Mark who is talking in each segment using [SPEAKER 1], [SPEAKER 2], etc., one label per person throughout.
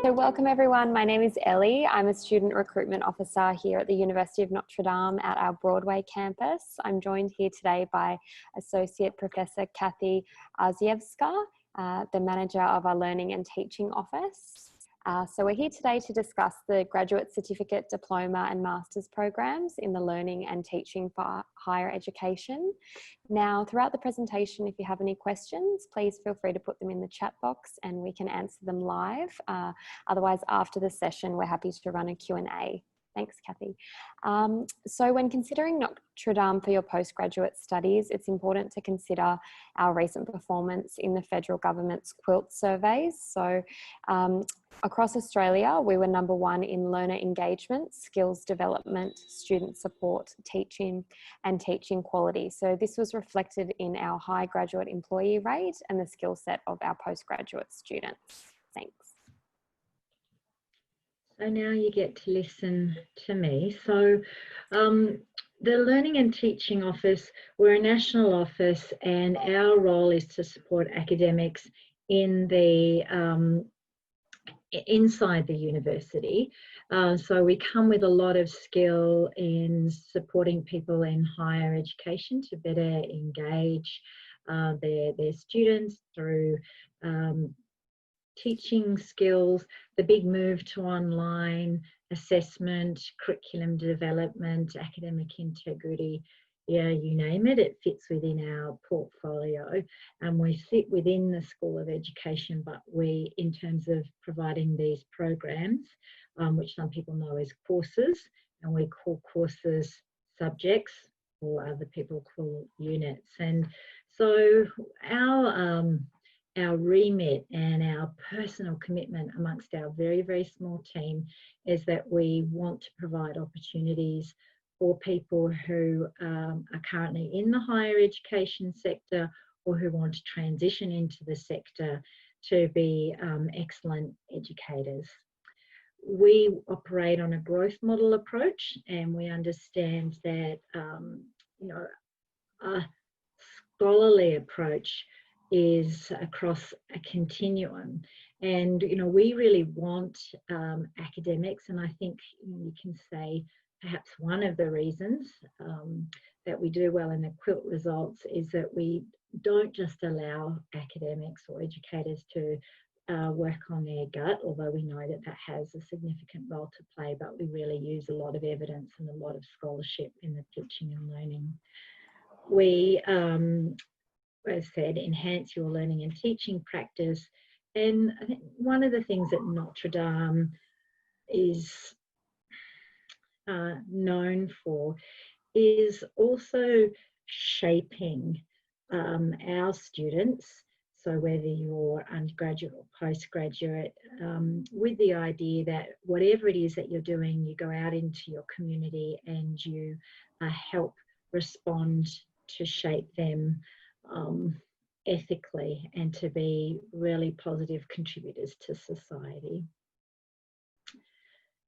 [SPEAKER 1] So welcome everyone, my name is Ellie. I'm a student recruitment officer here at the University of Notre Dame at our Broadway campus. I'm joined here today by Associate Professor Kathie Ardzejewska, the manager of our Learning and Teaching Office. So we're here today to discuss the graduate certificate, diploma and master's programs in the learning and teaching for higher education. Now, throughout the presentation, if you have any questions, please feel free to put them in the chat box and we can answer them live. Otherwise, after the session, we're happy to run a Q&A. Thanks, Kathie. So when considering Notre Dame for your postgraduate studies, it's important to consider our recent performance in the federal government's QUILT surveys. So across Australia, we were #1 in learner engagement, skills development, student support, teaching and teaching quality. So this was reflected in our high graduate employee rate and the skill set of our postgraduate students. Thanks.
[SPEAKER 2] So now you get to listen to me. So the Learning and Teaching Office, we're a national office and our role is to support academics in the inside the university. So we come with a lot of skill in supporting people in higher education to better engage their students through teaching skills, the big move to online assessment, curriculum development, academic integrity, yeah, you name it, it fits within our portfolio. And we sit within the School of Education, but we, in terms of providing these programs, which some people know as courses, and we call courses subjects, or other people call units. And so our remit and our personal commitment amongst our very, very small team is that we want to provide opportunities for people who are currently in the higher education sector or who want to transition into the sector to be excellent educators. We operate on a growth model approach, and we understand that you know, a scholarly approach is across a continuum, and you know, we really want academics, and I think you can say perhaps one of the reasons that we do well in the QUILT results is that we don't just allow academics or educators to work on their gut, although we know that that has a significant role to play, but we really use a lot of evidence and a lot of scholarship in the teaching and learning. We as I said, enhance your learning and teaching practice. And I think one of the things that Notre Dame is known for is also shaping our students. So whether you're undergraduate or postgraduate, with the idea that whatever it is that you're doing, you go out into your community and you help respond to shape them ethically and to be really positive contributors to society.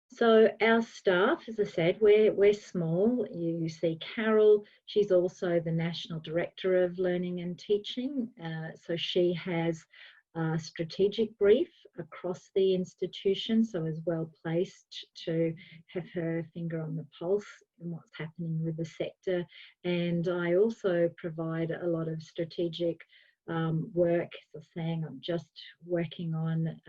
[SPEAKER 2] So our staff, as I said, we're small. You see Carol, she's also the National Director of Learning and Teaching. So she has a strategic brief across the institution, so is well placed to have her finger on the pulse in what's happening with the sector. And I also provide a lot of strategic work. So saying I'm just working on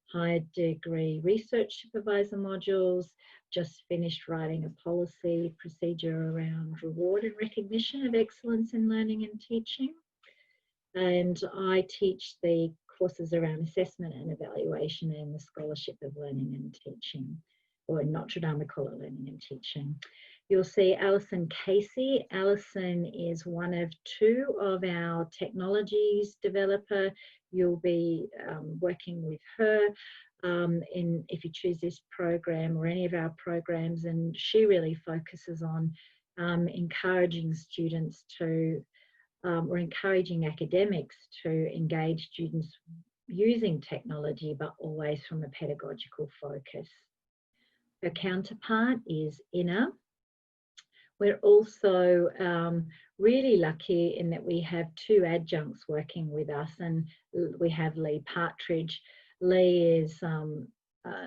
[SPEAKER 2] higher degree research supervisor modules, just finished writing a policy procedure around reward and recognition of excellence in learning and teaching. And I teach the courses around assessment and evaluation and the scholarship of learning and teaching, or in Notre Dame we call it learning and teaching. You'll see Alison Casey. Alison is one of 2 of our technologies developer. You'll be working with her if you choose this program or any of our programs, and she really focuses on encouraging students to or encouraging academics to engage students using technology, but always from a pedagogical focus. Her counterpart is Inna. We're also really lucky in that we have 2 adjuncts working with us, and we have Lee Partridge, Lee is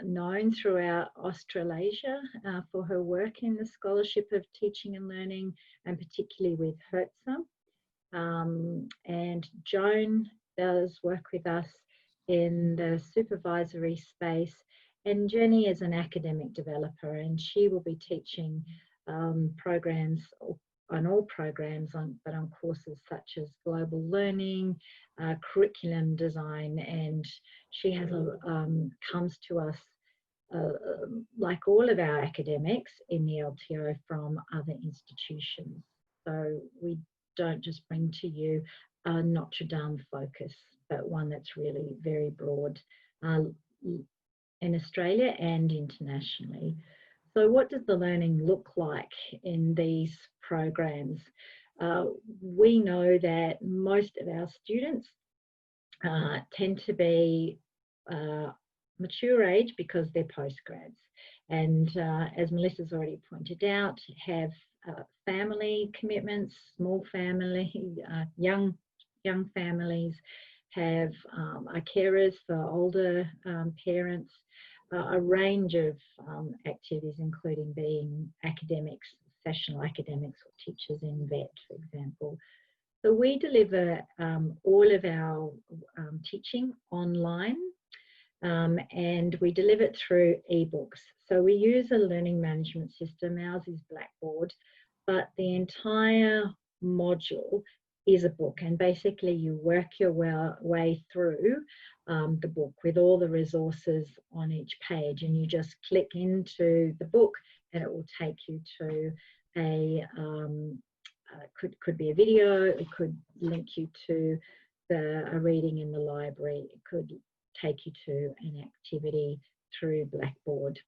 [SPEAKER 2] known throughout Australasia for her work in the scholarship of teaching and learning, and particularly with Hertz. And Joan does work with us in the supervisory space, and Jenny is an academic developer, and she will be teaching programs on all programs, but on courses such as global learning, curriculum design, and she has comes to us like all of our academics in the LTO from other institutions. So we don't just bring to you a Notre Dame focus, but one that's really very broad in Australia and internationally. So what does the learning look like in these programs? We know that most of our students tend to be mature age because they're postgrads, and as Melissa's already pointed out, have family commitments, small family, young families, have are carers for older parents, a range of activities, including being academics, sessional academics, or teachers in vet, for example. So we deliver all of our teaching online, and we deliver it through ebooks. So we use a learning management system. Ours is Blackboard, but the entire module is a book, and basically you work your way through the book with all the resources on each page, and you just click into the book and it will take you to a could be a video, it could link you to a reading in the library, it could take you to an activity through Blackboard.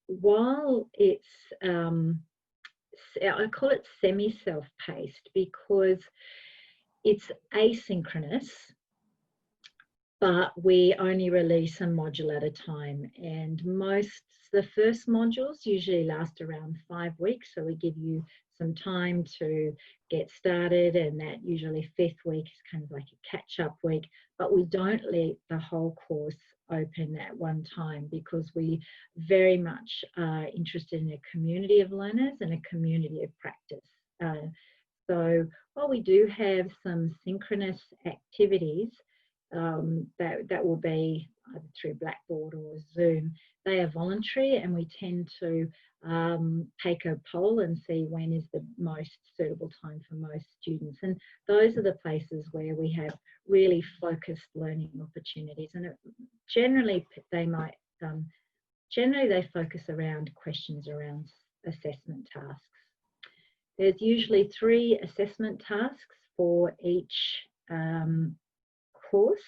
[SPEAKER 2] While it's I call it semi-self-paced because it's asynchronous, but we only release a module at a time, and the first modules usually last around 5 weeks, so we give you some time to get started, and that usually 5th week is kind of like a catch-up week, but we don't let the whole course open at one time because we very much are interested in a community of learners and a community of practice. So while we do have some synchronous activities that will be either through Blackboard or Zoom, they are voluntary, and we tend to take a poll and see when is the most suitable time for most students. And those are the places where we have really focused learning opportunities. And generally they focus around questions around assessment tasks. There's usually 3 assessment tasks for each course,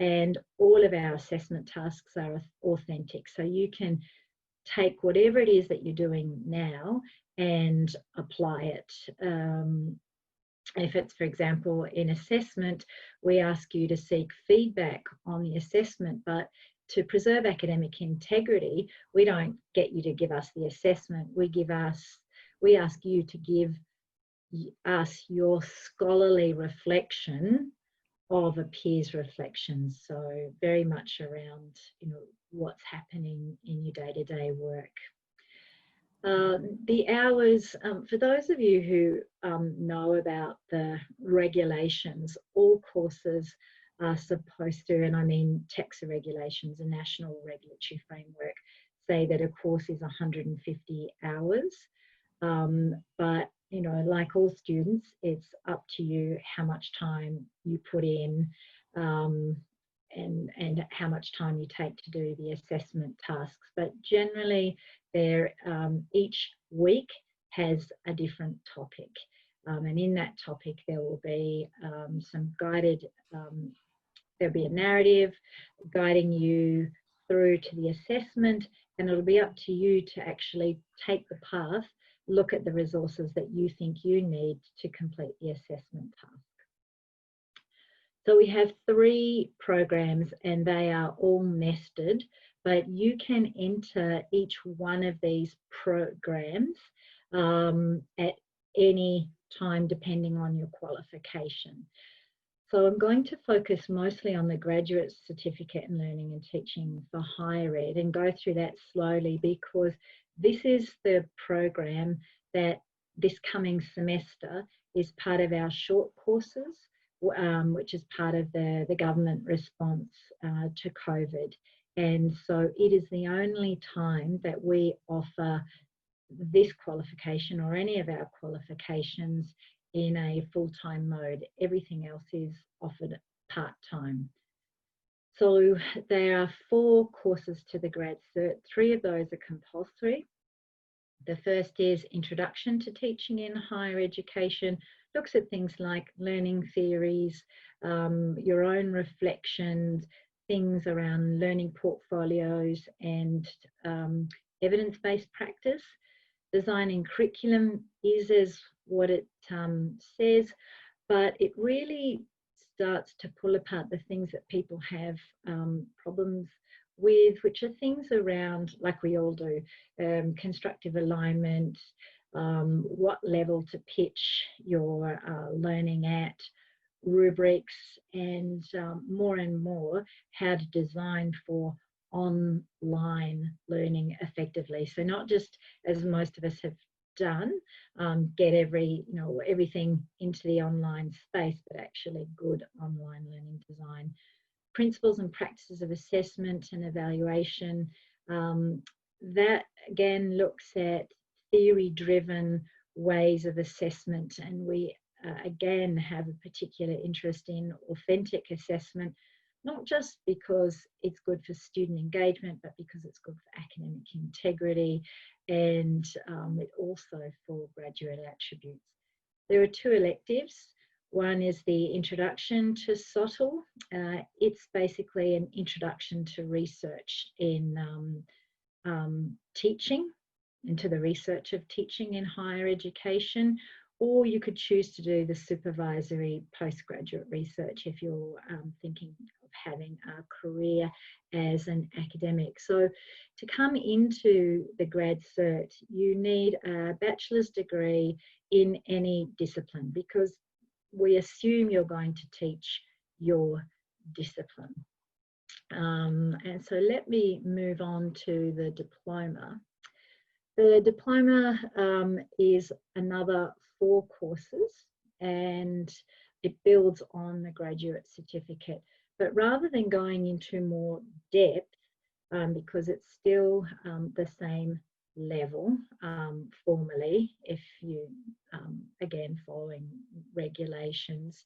[SPEAKER 2] and all of our assessment tasks are authentic. So you can take whatever it is that you're doing now and apply it. If it's, for example, in assessment, we ask you to seek feedback on the assessment, but to preserve academic integrity, we don't get you to give us the assessment. We ask you to give us your scholarly reflection of a peer's reflections. So very much around, what's happening in your day-to-day work. The hours, for those of you who know about the regulations, all courses are supposed to, and I mean TEXA regulations, a national regulatory framework, say that a course is 150 hours. But, like all students, it's up to you how much time you put in and how much time you take to do the assessment tasks. But generally, each week has a different topic. And in that topic, there will be some guided, there'll be a narrative guiding you through to the assessment, and it'll be up to you to actually take the path, look at the resources that you think you need to complete the assessment task. So we have 3 programs, and they are all nested, but you can enter each one of these programs at any time depending on your qualification. So I'm going to focus mostly on the graduate certificate in learning and teaching for higher ed and go through that slowly, because this is the program that this coming semester is part of our short courses, which is part of the government response to COVID. And so it is the only time that we offer this qualification or any of our qualifications in a full-time mode. Everything else is offered part-time. So there are 4 courses to the grad cert. 3 of those are compulsory. The first is Introduction to Teaching in Higher Education. Looks at things like learning theories, your own reflections, things around learning portfolios and evidence-based practice. Designing curriculum is as what it says, but it really starts to pull apart the things that people have problems with, which are things around, like we all do, constructive alignment, what level to pitch your learning at, rubrics, and more how to design for online learning effectively. So not just, as most of us have done, get everything into the online space, but actually good online learning design. Principles and practices of assessment and evaluation. That again looks at theory-driven ways of assessment, and we again have a particular interest in authentic assessment, not just because it's good for student engagement, but because it's good for academic integrity and it also for graduate attributes. There are 2 electives. One is the Introduction to SOTL. It's basically an introduction to research in teaching, into the research of teaching in higher education, or you could choose to do the supervisory postgraduate research if you're thinking of having a career as an academic. So to come into the grad cert, you need a bachelor's degree in any discipline, because we assume you're going to teach your discipline. And so let me move on to the diploma. The diploma is another 4 courses, and it builds on the graduate certificate. But rather than going into more depth, because it's still the same level formally, if you, again, following regulations,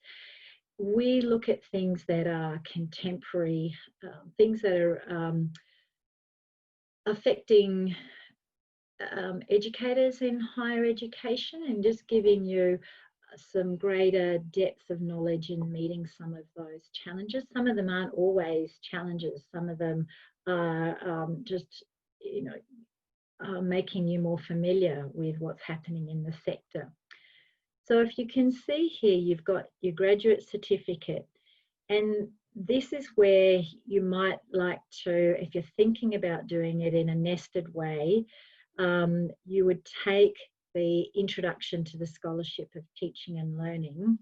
[SPEAKER 2] we look at things that are contemporary, things that are affecting educators in higher education, and just giving you some greater depth of knowledge in meeting some of those challenges. Some of them aren't always challenges. Some of them are just, making you more familiar with what's happening in the sector. So if you can see here, you've got your graduate certificate, and this is where you might like to, if you're thinking about doing it in a nested way, you would take the Introduction to the Scholarship of Teaching and Learning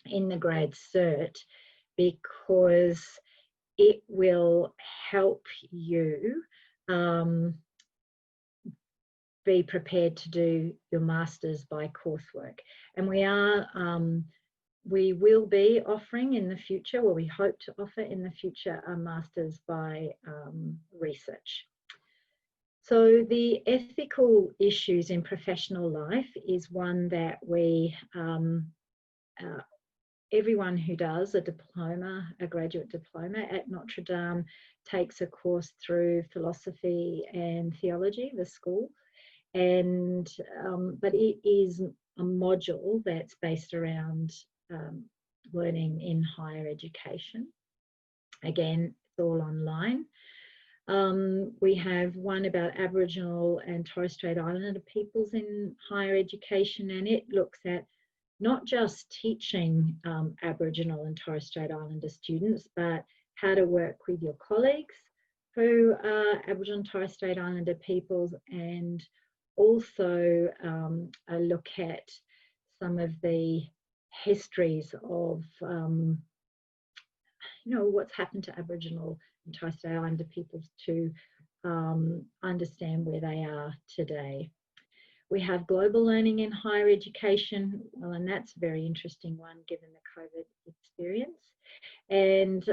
[SPEAKER 2] in the grad cert, because it will help you be prepared to do your master's by coursework. And we will be offering in the future, or we hope to offer in the future, a master's by research. So the ethical issues in professional life is one that we, everyone who does a diploma, a graduate diploma at Notre Dame, takes a course through philosophy and theology, the school. And but it is a module that's based around learning in higher education. Again, it's all online. We have one about Aboriginal and Torres Strait Islander peoples in higher education, and it looks at not just teaching Aboriginal and Torres Strait Islander students, but how to work with your colleagues who are Aboriginal and Torres Strait Islander peoples, and also a look at some of the histories of what's happened to Aboriginal and Torres Strait Islander peoples to understand where they are today. We have global learning in higher education, well, and that's a very interesting one given the COVID experience. And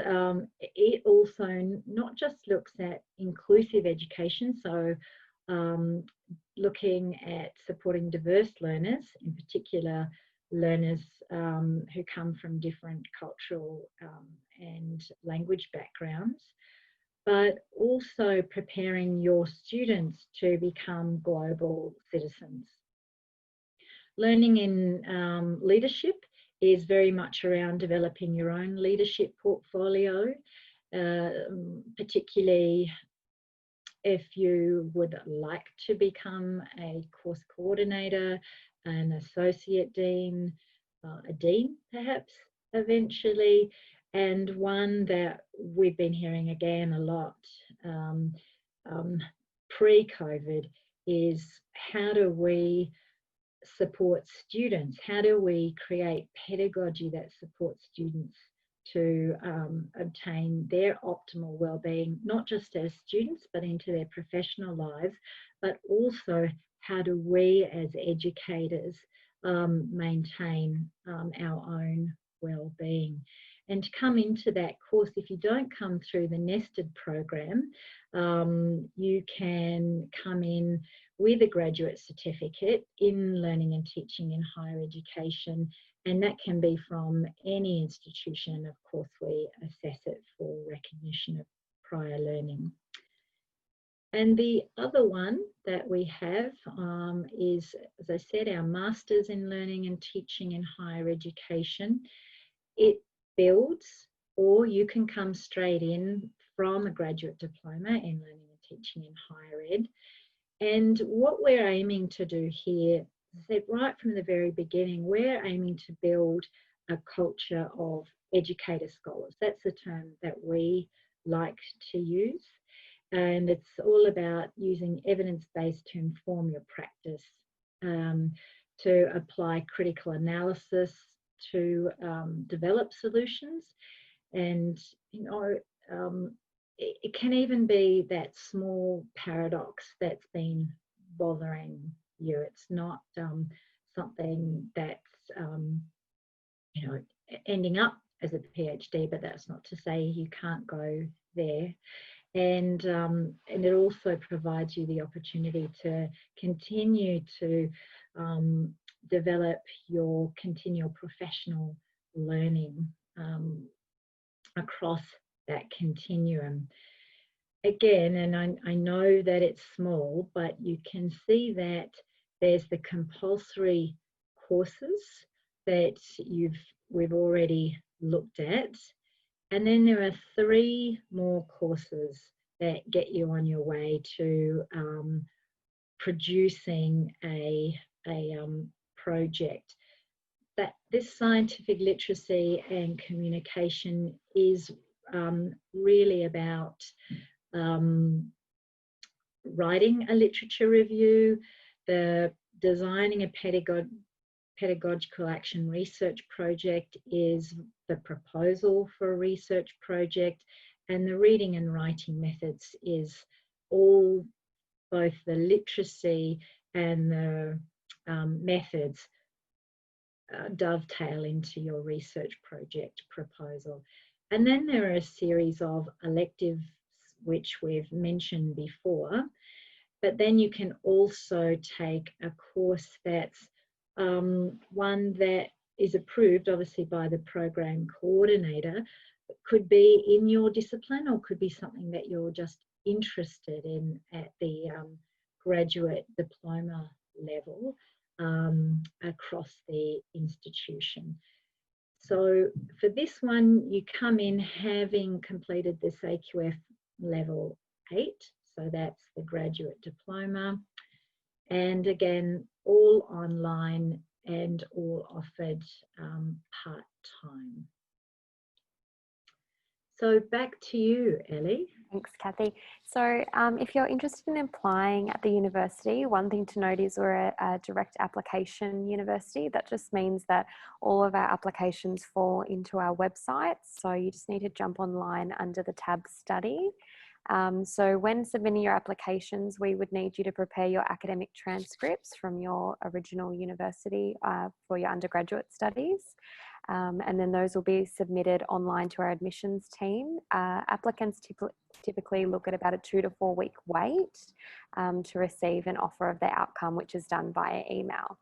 [SPEAKER 2] it also not just looks at inclusive education, so looking at supporting diverse learners, in particular learners who come from different cultural and language backgrounds, but also preparing your students to become global citizens. Learning in leadership is very much around developing your own leadership portfolio, particularly if you would like to become a course coordinator, an associate dean, a dean perhaps eventually, and one that we've been hearing again a lot pre-COVID is how do we support students? How do we create pedagogy that supports students to obtain their optimal well-being, not just as students, but into their professional lives, but also how do we as educators maintain our own well-being? And to come into that course, if you don't come through the nested program, you can come in with a graduate certificate in learning and teaching in higher education, and that can be from any institution. Of course, we assess it for recognition of prior learning. And the other one that we have is, as I said, our Masters in Learning and Teaching in Higher Education. It builds, or you can come straight in from a graduate diploma in learning and teaching in higher ed. And what we're aiming to do here, as I said, right from the very beginning, we're aiming to build a culture of educator scholars. That's the term that we like to use. And it's all about using evidence-based to inform your practice, to apply critical analysis, to develop solutions. And, it can even be that small paradox that's been bothering you. It's not something that's, ending up as a PhD, but that's not to say you can't go there. And it also provides you the opportunity to continue to develop your continual professional learning across that continuum. Again, and I know that it's small, but you can see that there's the compulsory courses that we've already looked at. And then there are 3 more courses that get you on your way to producing a project. That this scientific literacy and communication is really about writing a literature review, the designing a pedagogical action research project is the proposal for a research project, and the reading and writing methods is all both the literacy and the methods dovetail into your research project proposal. And then there are a series of electives which we've mentioned before, but then you can also take a course that's one that is approved obviously by the program coordinator. It could be in your discipline or could be something that you're just interested in at the graduate diploma level across the institution. So for this one, you come in having completed this AQF level 8, so that's the graduate diploma, and again, all online and all offered part-time. So back to you, Ellie.
[SPEAKER 1] Thanks, Kathie. So if you're interested in applying at the university, one thing to note is we're a direct application university. That just means that all of our applications fall into our website. So you just need to jump online under the tab study. So when submitting your applications, we would need you to prepare your academic transcripts from your original university for your undergraduate studies. And then those will be submitted online to our admissions team. Applicants typically look at about a 2 to 4 week wait to receive an offer of their outcome, which is done via email.